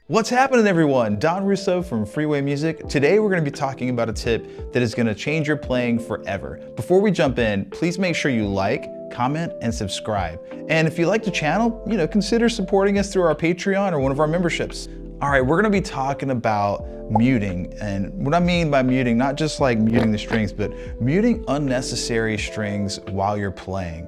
What's happening, everyone? Don Russo from Freeway Music. Today we're going to be talking about a tip that is going to change your playing forever. Before we jump in, please make sure you like, comment, and subscribe. And if you like the channel, consider supporting us through our Patreon or one of our memberships. All right, we're going to be talking about muting. And what I mean by muting, not just like muting the strings, but muting unnecessary strings while you're playing.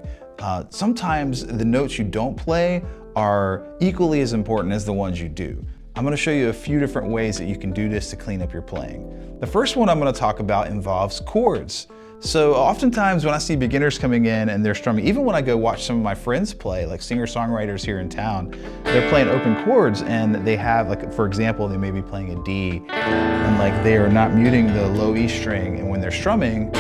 Sometimes the notes you don't play are equally as important as the ones you do. I'm going to show you a few different ways that you can do this to clean up your playing. The first one I'm going to talk about involves chords. So oftentimes when I see beginners coming in and they're strumming, even when I go watch some of my friends play, like singer-songwriters here in town, they're playing open chords and they have, like, for example, they may be playing a D and like they are not muting the low E string, and when they're strumming,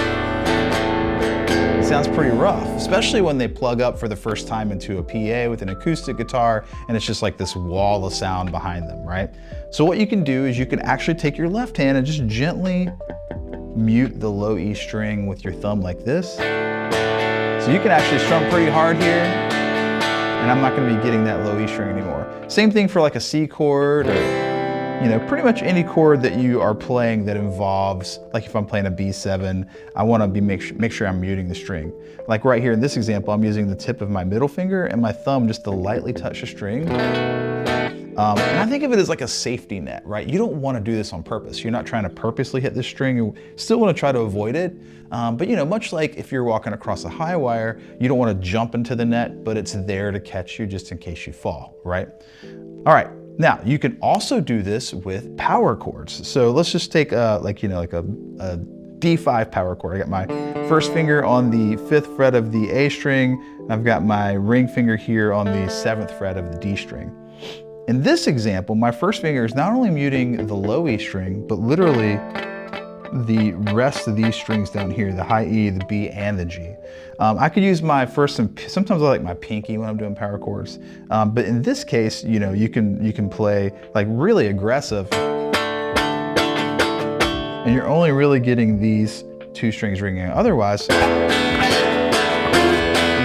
it sounds pretty rough, especially when they plug up for the first time into a PA with an acoustic guitar and it's just like this wall of sound behind them, right? So what you can do is you can actually take your left hand and just gently mute the low E string with your thumb like this. So you can actually strum pretty hard here, and I'm not going to be getting that low E string anymore. Same thing for like a C chord, or pretty much any chord that you are playing that involves, like if I'm playing a B7, I want to make sure I'm muting the string. Like right here in this example, I'm using the tip of my middle finger and my thumb just to lightly touch the string. And I think of it as like a safety net, right? You don't want to do this on purpose. You're not trying to purposely hit this string. You still want to try to avoid it. But much like if you're walking across a high wire, you don't want to jump into the net, but it's there to catch you just in case you fall, right? All right. Now, you can also do this with power chords. So let's just take a D5 power chord. I got my first finger on the 5th fret of the A string. And I've got my ring finger here on the 7th fret of the D string. In this example, my first finger is not only muting the low E string, but literally the rest of these strings down here, the high E, the B, and the G. I could use my first, sometimes I like my pinky when I'm doing power chords. But in this case, you can play like really aggressive, and you're only really getting these two strings ringing. Otherwise, you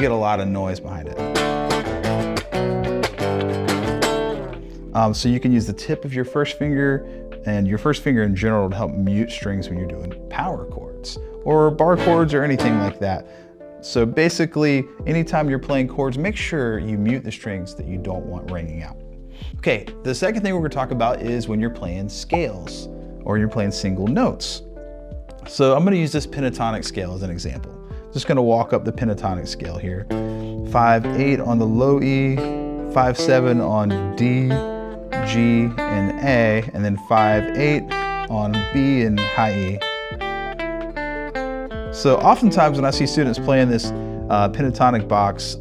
get a lot of noise behind it. So you can use the tip of your first finger and your first finger in general to help mute strings when you're doing power chords or bar chords or anything like that. So basically, anytime you're playing chords, make sure you mute the strings that you don't want ringing out. Okay, the second thing we're going to talk about is when you're playing scales or you're playing single notes. So I'm going to use this pentatonic scale as an example. Just going to walk up the pentatonic scale here. 5/8 on the low E, 5/7 on D, G, and A, and then 5/8 on B and high E. So oftentimes when I see students playing this pentatonic box,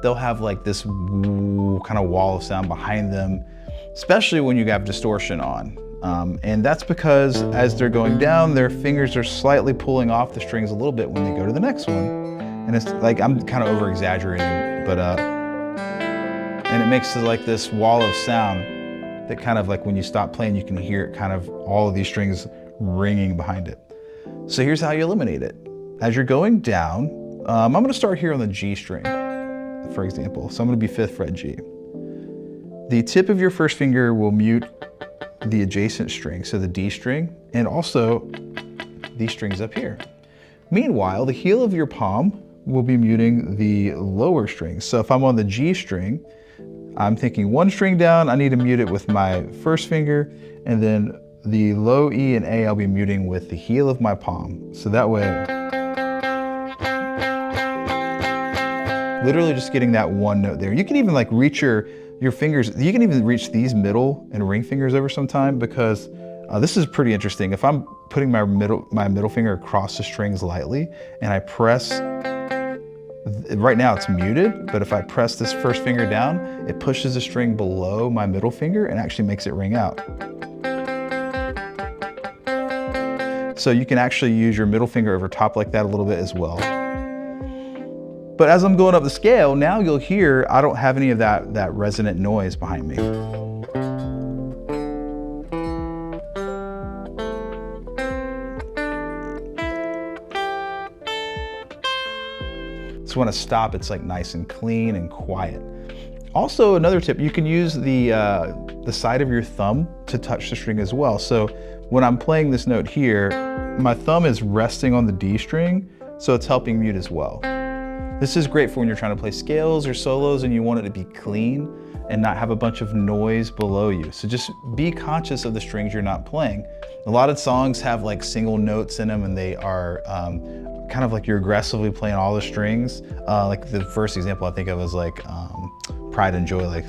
they'll have like this kind of wall of sound behind them, especially when you have distortion on. And that's because as they're going down, their fingers are slightly pulling off the strings a little bit when they go to the next one. And it's like, I'm kind of over exaggerating, but and it makes it like this wall of sound that kind of like when you stop playing, you can hear it kind of all of these strings ringing behind it. So here's how you eliminate it. As you're going down, I'm going to start here on the G string, for example. So I'm going to be 5th fret G. The tip of your first finger will mute the adjacent string, so the D string, and also these strings up here. Meanwhile, the heel of your palm will be muting the lower strings. So if I'm on the G string, I'm thinking one string down, I need to mute it with my first finger, and then the low E and A I'll be muting with the heel of my palm. So that way, literally just getting that one note there. You can even like reach your fingers, you can even reach these middle and ring fingers over sometime, because this is pretty interesting. If I'm putting my middle finger across the strings lightly and I press, right now it's muted, but if I press this first finger down, it pushes the string below my middle finger and actually makes it ring out. So you can actually use your middle finger over top like that a little bit as well. But as I'm going up the scale, now you'll hear I don't have any of that resonant noise behind me. So when I stop, it's like nice and clean and quiet. Also, another tip, you can use the side of your thumb to touch the string as well. So when I'm playing this note here, my thumb is resting on the D string, so it's helping mute as well. This is great for when you're trying to play scales or solos and you want it to be clean and not have a bunch of noise below you. So just be conscious of the strings you're not playing. A lot of songs have like single notes in them, and they are kind of like you're aggressively playing all the strings. Like the first example I think of was like Pride and Joy, like.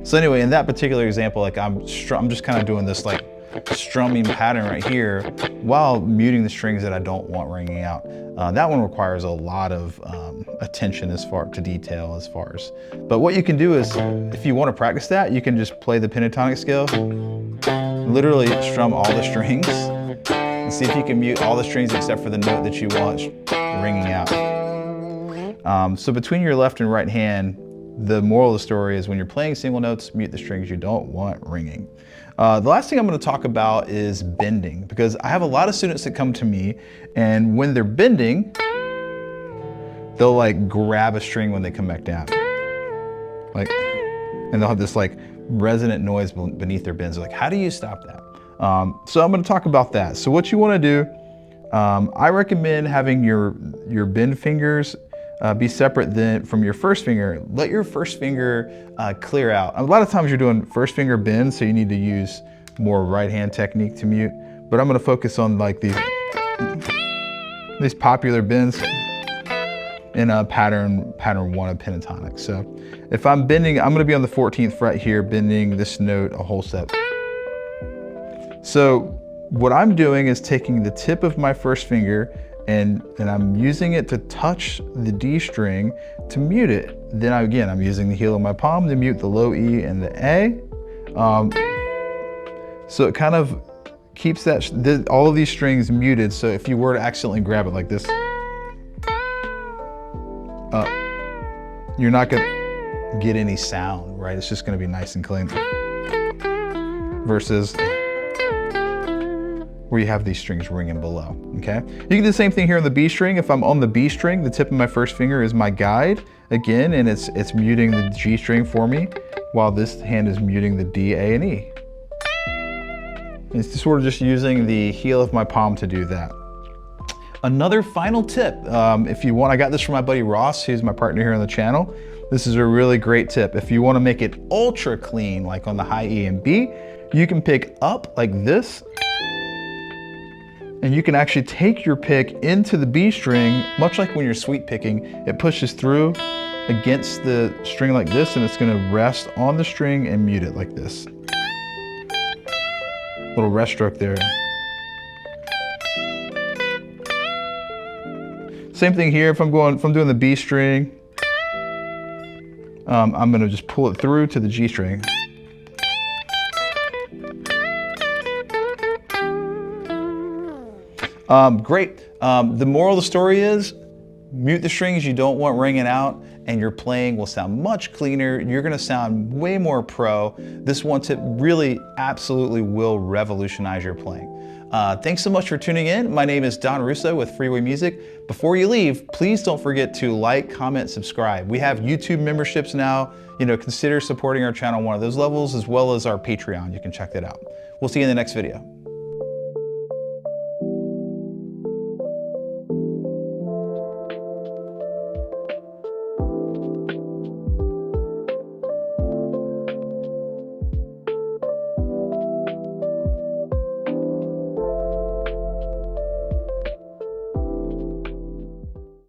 So anyway, in that particular example, like I'm just kind of doing this like strumming pattern right here while muting the strings that I don't want ringing out. That one requires a lot of attention as far to detail but what you can do is, if you want to practice that, you can just play the pentatonic scale, literally strum all the strings and see if you can mute all the strings except for the note that you want ringing out. So between your left and right hand, the moral of the story is when you're playing single notes, mute the strings you don't want ringing. The last thing I'm going to talk about is bending, because I have a lot of students that come to me, and when they're bending, they'll like grab a string when they come back down, like, and they'll have this like resonant noise beneath their bends. They're like, how do you stop that? So I'm going to talk about that. So what you want to do, I recommend having your bend fingers be separate from your first finger. Let your first finger clear out. A lot of times you're doing first finger bends, so you need to use more right hand technique to mute. But I'm going to focus on like these popular bends in pattern 1 of pentatonic. So if I'm bending, I'm going to be on the 14th fret here, bending this note a whole step. So what I'm doing is taking the tip of my first finger and I'm using it to touch the D string to mute it. Then I'm using the heel of my palm to mute the low E and the A. So it kind of keeps all of these strings muted. So if you were to accidentally grab it like this, you're not gonna get any sound, right? It's just gonna be nice and clean. Versus where you have these strings ringing below, okay? You can do the same thing here on the B string. If I'm on the B string, the tip of my first finger is my guide, again, and it's muting the G string for me, while this hand is muting the D, A, and E. It's just sort of just using the heel of my palm to do that. Another final tip, if you want, I got this from my buddy Ross, who's my partner here on the channel. This is a really great tip. If you wanna make it ultra clean, like on the high E and B, you can pick up like this, and you can actually take your pick into the B string, much like when you're sweep picking. It pushes through against the string like this, and it's gonna rest on the string and mute it like this. Little rest stroke there. Same thing here, if I'm doing the B string, I'm gonna just pull it through to the G string. Great. The moral of the story is mute the strings you don't want ringing out, and your playing will sound much cleaner. You're gonna sound way more pro. This one tip really absolutely will revolutionize your playing. Thanks so much for tuning in. My name is Don Russo with Freeway Music. Before you leave, please don't forget to like, comment, subscribe. We have YouTube memberships now. Consider supporting our channel on one of those levels, as well as our Patreon. You can check that out. We'll see you in the next video.